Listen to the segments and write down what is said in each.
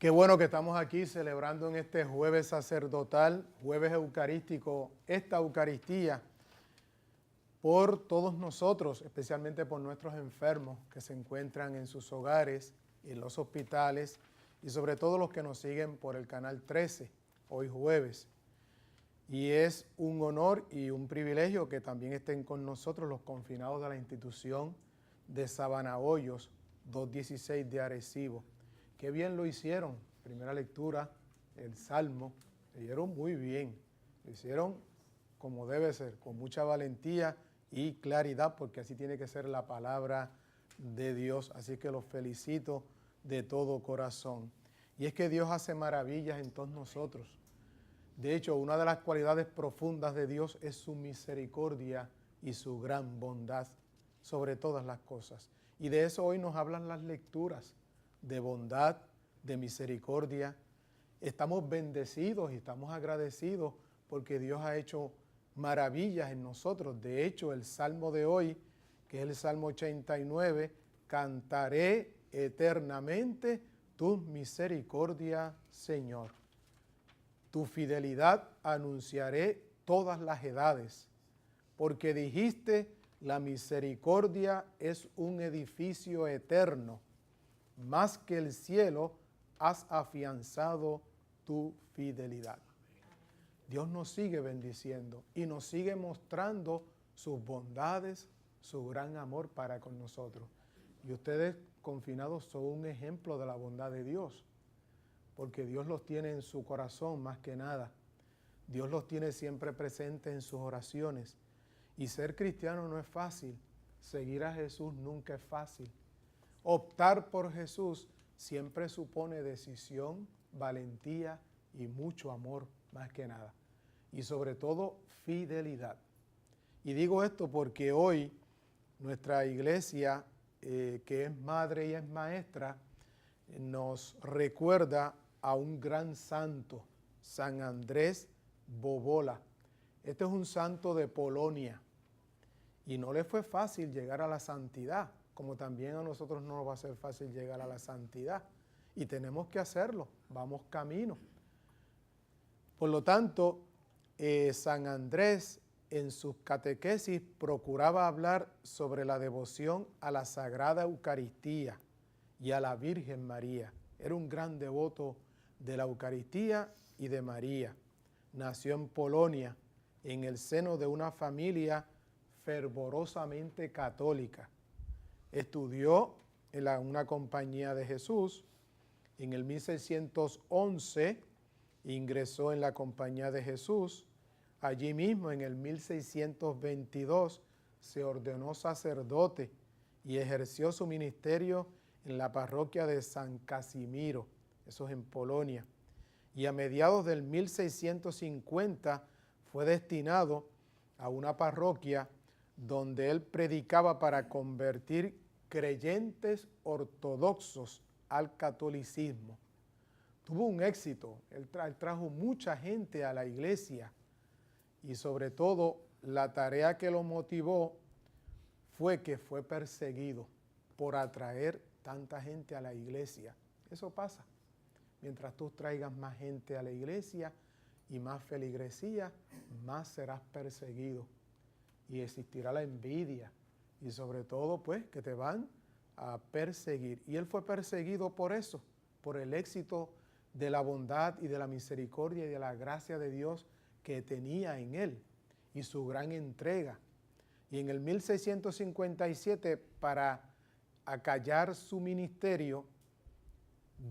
Qué bueno que estamos aquí celebrando en este jueves sacerdotal, jueves eucarístico, esta Eucaristía por todos nosotros, especialmente por nuestros enfermos que se encuentran en sus hogares, en los hospitales y sobre todo los que nos siguen por el canal 13, hoy jueves. Y es un honor y un privilegio que también estén con nosotros los confinados de la institución de Sabana Hoyos, 216 de Arecibo. Qué bien lo hicieron, primera lectura, el Salmo, lo hicieron muy bien, lo hicieron como debe ser, con mucha valentía y claridad, porque así tiene que ser la palabra de Dios, así que los felicito de todo corazón. Y es que Dios hace maravillas en todos nosotros. De hecho, una de las cualidades profundas de Dios es su misericordia y su gran bondad sobre todas las cosas. Y de eso hoy nos hablan las lecturas, de bondad, de misericordia. Estamos bendecidos y estamos agradecidos porque Dios ha hecho maravillas en nosotros. De hecho, el Salmo de hoy, que es el Salmo 89, cantaré eternamente tu misericordia, Señor. Tu fidelidad anunciaré todas las edades, porque dijiste, la misericordia es un edificio eterno, más que el cielo has afianzado tu fidelidad. Dios nos sigue bendiciendo y nos sigue mostrando sus bondades, su gran amor para con nosotros. Y ustedes confinados son un ejemplo de la bondad de Dios, porque Dios los tiene en su corazón más que nada. Dios los tiene siempre presentes en sus oraciones. Y ser cristiano no es fácil, seguir a Jesús nunca es fácil. Optar por Jesús siempre supone decisión, valentía y mucho amor más que nada. Y sobre todo fidelidad. Y digo esto porque hoy nuestra iglesia, que es madre y es maestra, nos recuerda a un gran santo, San Andrés Bobola. Este es un santo de Polonia y no le fue fácil llegar a la santidad, como también a nosotros no nos va a ser fácil llegar a la santidad. Y tenemos que hacerlo, vamos camino. Por lo tanto, San Andrés en sus catequesis procuraba hablar sobre la devoción a la Sagrada Eucaristía y a la Virgen María. Era un gran devoto de la Eucaristía y de María. Nació en Polonia, en el seno de una familia fervorosamente católica. Estudió en una compañía de Jesús. En el 1611 ingresó en la compañía de Jesús. Allí mismo, en el 1622, se ordenó sacerdote y ejerció su ministerio en la parroquia de San Casimiro, eso es en Polonia. Y a mediados del 1650 fue destinado a una parroquia donde él predicaba para convertir creyentes ortodoxos al catolicismo. Tuvo un éxito, él trajo mucha gente a la iglesia y sobre todo la tarea que lo motivó fue que fue perseguido por atraer tanta gente a la iglesia. Eso pasa. Mientras tú traigas más gente a la iglesia y más feligresía, más serás perseguido. Y existirá la envidia. Y sobre todo, pues, que te van a perseguir. Y él fue perseguido por eso, por el éxito de la bondad y de la misericordia y de la gracia de Dios que tenía en él y su gran entrega. Y en el 1657, para acallar su ministerio,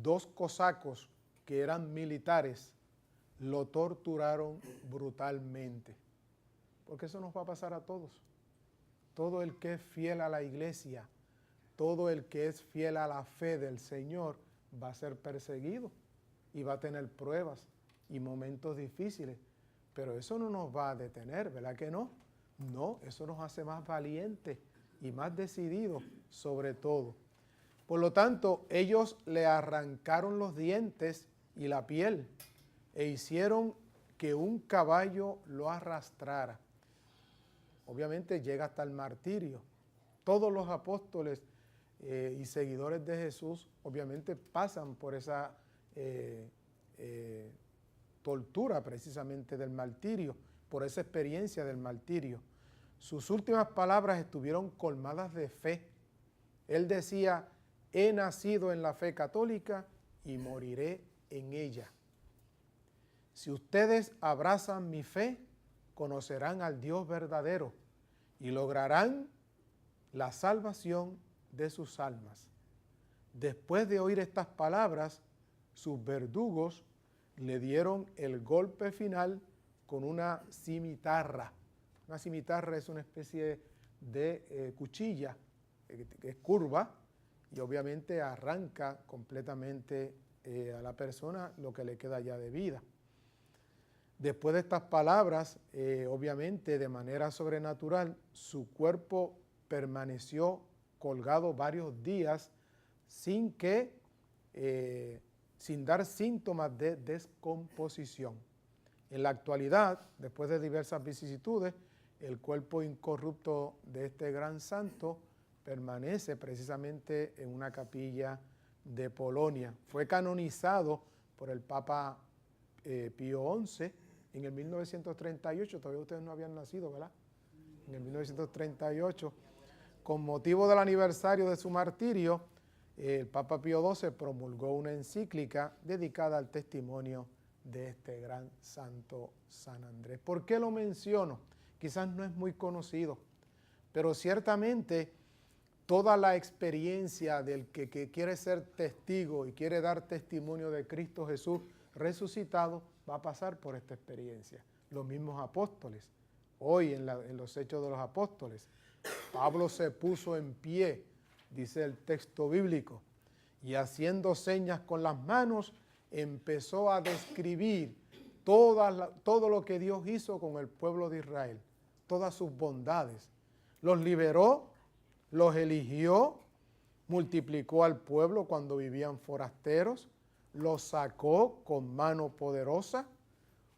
dos cosacos que eran militares lo torturaron brutalmente. Porque eso nos va a pasar a todos. Todo el que es fiel a la iglesia, todo el que es fiel a la fe del Señor va a ser perseguido y va a tener pruebas y momentos difíciles. Pero eso no nos va a detener, ¿verdad que no? No, eso nos hace más valientes y más decididos sobre todo. Por lo tanto, ellos le arrancaron los dientes y la piel e hicieron que un caballo lo arrastrara. Obviamente llega hasta el martirio. Todos los apóstoles y seguidores de Jesús obviamente pasan por esa tortura precisamente del martirio, por esa experiencia del martirio. Sus últimas palabras estuvieron colmadas de fe. Él decía, he nacido en la fe católica y moriré en ella. Si ustedes abrazan mi fe, conocerán al Dios verdadero y lograrán la salvación de sus almas. Después de oír estas palabras, sus verdugos le dieron el golpe final con una cimitarra. Una cimitarra es una especie de cuchilla que es curva y obviamente arranca completamente a la persona lo que le queda ya de vida. Después de estas palabras, obviamente de manera sobrenatural, su cuerpo permaneció colgado varios días sin dar síntomas de descomposición. En la actualidad, después de diversas vicisitudes, el cuerpo incorrupto de este gran santo permanece precisamente en una capilla de Polonia. Fue canonizado por el Papa Pío XI en el 1938, todavía ustedes no habían nacido, ¿verdad? En el 1938, con motivo del aniversario de su martirio, el Papa Pío XII promulgó una encíclica dedicada al testimonio de este gran santo San Andrés. ¿Por qué lo menciono? Quizás no es muy conocido, pero ciertamente toda la experiencia del que quiere ser testigo y quiere dar testimonio de Cristo Jesús resucitado va a pasar por esta experiencia. Los mismos apóstoles, hoy en los Hechos de los Apóstoles, Pablo se puso en pie, dice el texto bíblico, y haciendo señas con las manos, empezó a describir todo lo que Dios hizo con el pueblo de Israel, todas sus bondades. Los liberó, los eligió, multiplicó al pueblo cuando vivían forasteros, los sacó con mano poderosa,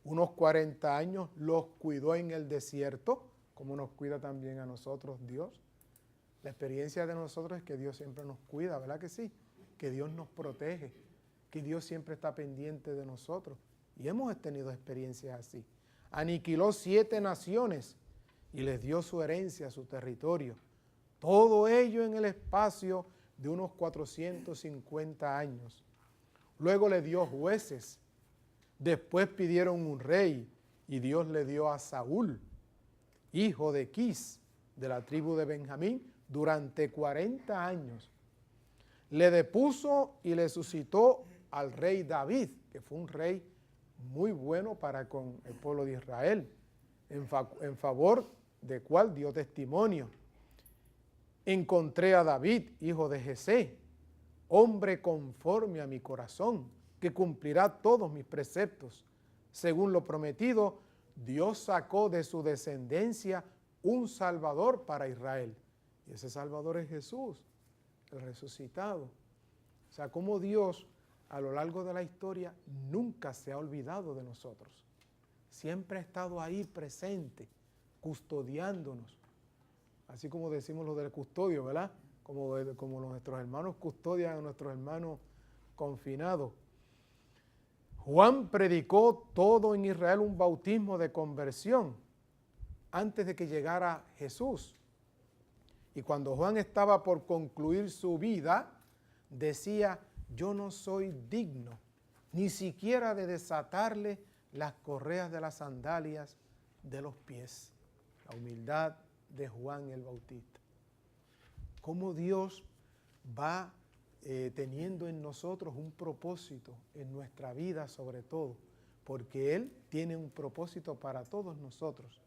unos 40 años los cuidó en el desierto, como nos cuida también a nosotros Dios. La experiencia de nosotros es que Dios siempre nos cuida, ¿verdad que sí? Que Dios nos protege, que Dios siempre está pendiente de nosotros. Y hemos tenido experiencias así. Aniquiló 7 naciones y les dio su herencia, su territorio. Todo ello en el espacio de unos 450 años. Luego le dio jueces. Después pidieron un rey y Dios le dio a Saúl, hijo de Quis, de la tribu de Benjamín, durante 40 años. Le depuso y le suscitó al rey David, que fue un rey muy bueno para con el pueblo de Israel, en favor de cual dio testimonio. Encontré a David, hijo de Jesé, hombre conforme a mi corazón, que cumplirá todos mis preceptos. Según lo prometido, Dios sacó de su descendencia un Salvador para Israel. Y ese Salvador es Jesús, el resucitado. O sea, como Dios a lo largo de la historia nunca se ha olvidado de nosotros. Siempre ha estado ahí presente, custodiándonos. Así como decimos lo del custodio, ¿verdad? Como nuestros hermanos custodian a nuestros hermanos confinados. Juan predicó todo en Israel un bautismo de conversión antes de que llegara Jesús. Y cuando Juan estaba por concluir su vida, decía, yo no soy digno ni siquiera de desatarle las correas de las sandalias de los pies. La humildad de Juan el Bautista. Cómo Dios va teniendo en nosotros un propósito, en nuestra vida sobre todo, porque Él tiene un propósito para todos nosotros.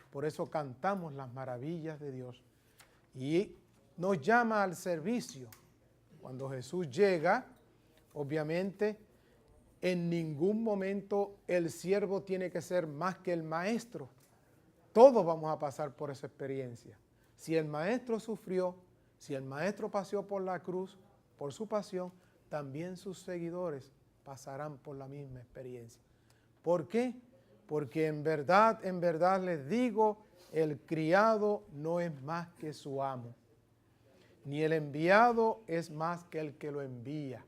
Por eso cantamos las maravillas de Dios y nos llama al servicio. Cuando Jesús llega, obviamente, en ningún momento el siervo tiene que ser más que el maestro. Todos vamos a pasar por esa experiencia. Si el maestro sufrió, si el maestro pasó por la cruz, por su pasión, también sus seguidores pasarán por la misma experiencia. ¿Por qué? Porque en verdad les digo, el criado no es más que su amo, ni el enviado es más que el que lo envía.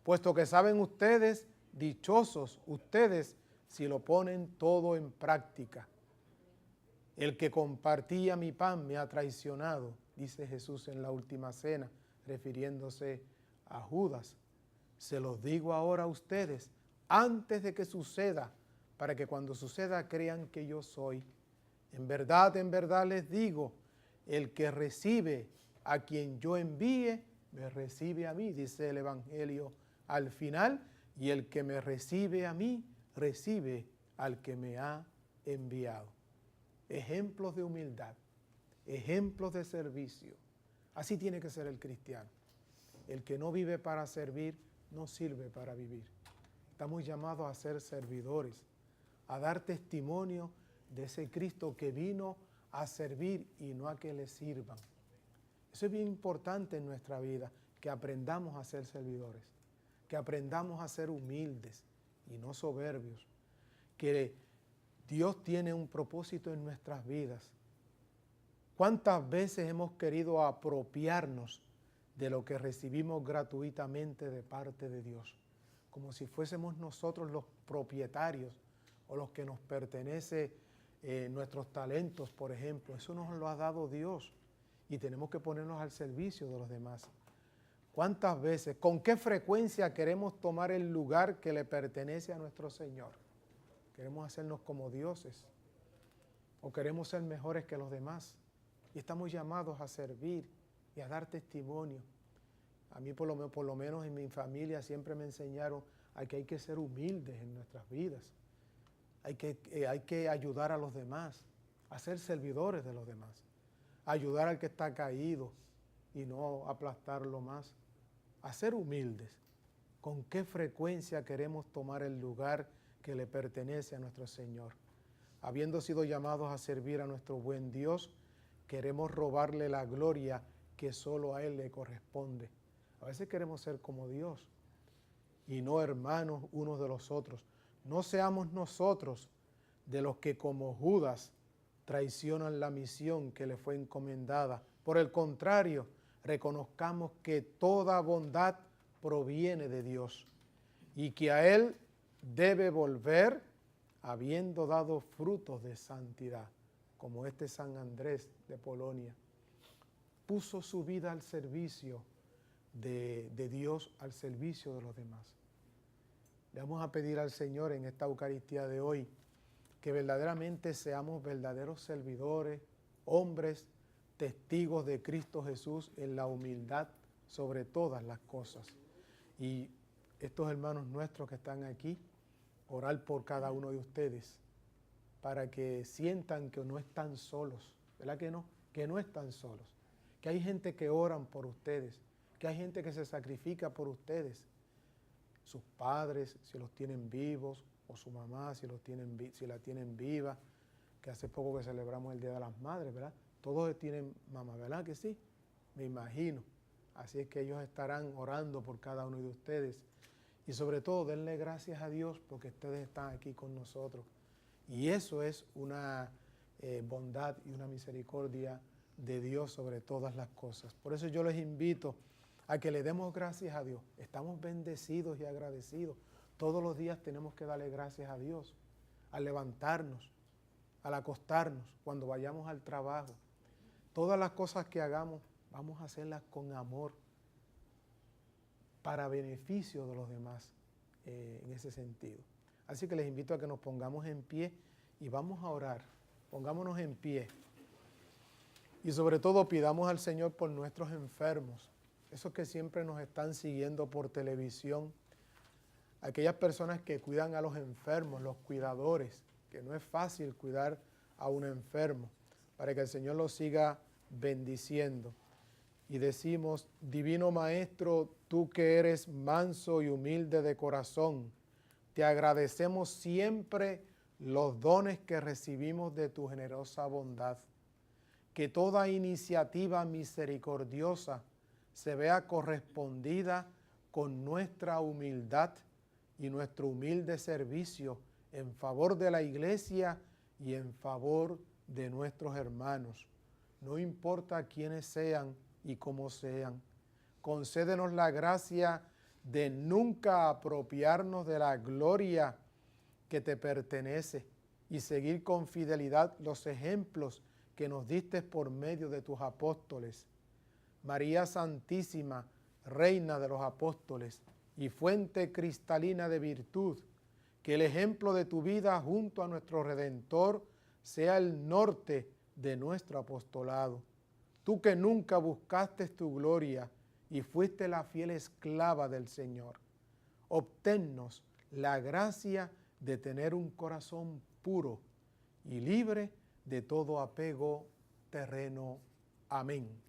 puesto que saben ustedes, dichosos ustedes, si lo ponen todo en práctica. El que compartía mi pan me ha traicionado, dice Jesús en la última cena, refiriéndose a Judas. Se los digo ahora a ustedes, antes de que suceda, para que cuando suceda crean que yo soy. En verdad les digo, el que recibe a quien yo envíe, me recibe a mí, dice el Evangelio al final, y el que me recibe a mí, recibe al que me ha enviado. Ejemplos de humildad, ejemplos de servicio. Así tiene que ser el cristiano. El que no vive para servir, no sirve para vivir. Estamos llamados a ser servidores, a dar testimonio de ese Cristo que vino a servir y no a que le sirvan. Eso es bien importante en nuestra vida, que aprendamos a ser servidores, que aprendamos a ser humildes y no soberbios, que Dios tiene un propósito en nuestras vidas. ¿Cuántas veces hemos querido apropiarnos de lo que recibimos gratuitamente de parte de Dios? Como si fuésemos nosotros los propietarios o los que nos pertenece nuestros talentos, por ejemplo. Eso nos lo ha dado Dios y tenemos que ponernos al servicio de los demás. ¿Cuántas veces, con qué frecuencia queremos tomar el lugar que le pertenece a nuestro Señor? ¿Queremos hacernos como dioses? ¿O queremos ser mejores que los demás? Y estamos llamados a servir y a dar testimonio. A mí por lo menos en mi familia siempre me enseñaron a que hay que ser humildes en nuestras vidas. Hay que ayudar a los demás, a ser servidores de los demás. Ayudar al que está caído y no aplastarlo más. A ser humildes. ¿Con qué frecuencia queremos tomar el lugar que le pertenece a nuestro Señor? Habiendo sido llamados a servir a nuestro buen Dios, queremos robarle la gloria que solo a Él le corresponde. A veces queremos ser como Dios y no hermanos unos de los otros. No seamos nosotros de los que como Judas traicionan la misión que le fue encomendada. Por el contrario, reconozcamos que toda bondad proviene de Dios y que a Él debe volver habiendo dado frutos de santidad, como este San Andrés de Polonia. Puso su vida al servicio de Dios, al servicio de los demás. Le vamos a pedir al Señor en esta Eucaristía de hoy que verdaderamente seamos verdaderos servidores, hombres, testigos de Cristo Jesús en la humildad sobre todas las cosas. Y estos hermanos nuestros que están aquí, orar por cada uno de ustedes para que sientan que no están solos, ¿verdad que no? Que no están solos, que hay gente que oran por ustedes, que hay gente que se sacrifica por ustedes, sus padres si los tienen vivos, o su mamá si la tienen viva, que hace poco que celebramos el Día de las Madres, ¿verdad? Todos tienen mamá, ¿verdad que sí? Me imagino. Así es que ellos estarán orando por cada uno de ustedes. Y sobre todo, denle gracias a Dios porque ustedes están aquí con nosotros. Y eso es una bondad y una misericordia de Dios sobre todas las cosas. Por eso yo les invito a que le demos gracias a Dios. Estamos bendecidos y agradecidos. Todos los días tenemos que darle gracias a Dios, al levantarnos, al acostarnos, cuando vayamos al trabajo. Todas las cosas que hagamos, vamos a hacerlas con amor, para beneficio de los demás, en ese sentido. Así que les invito a que nos pongamos en pie y vamos a orar. Pongámonos en pie. Y sobre todo pidamos al Señor por nuestros enfermos, esos que siempre nos están siguiendo por televisión, aquellas personas que cuidan a los enfermos, los cuidadores, que no es fácil cuidar a un enfermo, para que el Señor los siga bendiciendo. Y decimos, Divino Maestro, tú que eres manso y humilde de corazón, te agradecemos siempre los dones que recibimos de tu generosa bondad. Que toda iniciativa misericordiosa se vea correspondida con nuestra humildad y nuestro humilde servicio en favor de la Iglesia y en favor de nuestros hermanos. No importa quiénes sean y cómo sean. Concédenos la gracia de nunca apropiarnos de la gloria que te pertenece y seguir con fidelidad los ejemplos que nos diste por medio de tus apóstoles. María Santísima, Reina de los Apóstoles y fuente cristalina de virtud, que el ejemplo de tu vida junto a nuestro Redentor sea el norte de nuestro apostolado. Tú que nunca buscaste tu gloria y fuiste la fiel esclava del Señor, obténnos la gracia de tener un corazón puro y libre de todo apego terreno. Amén.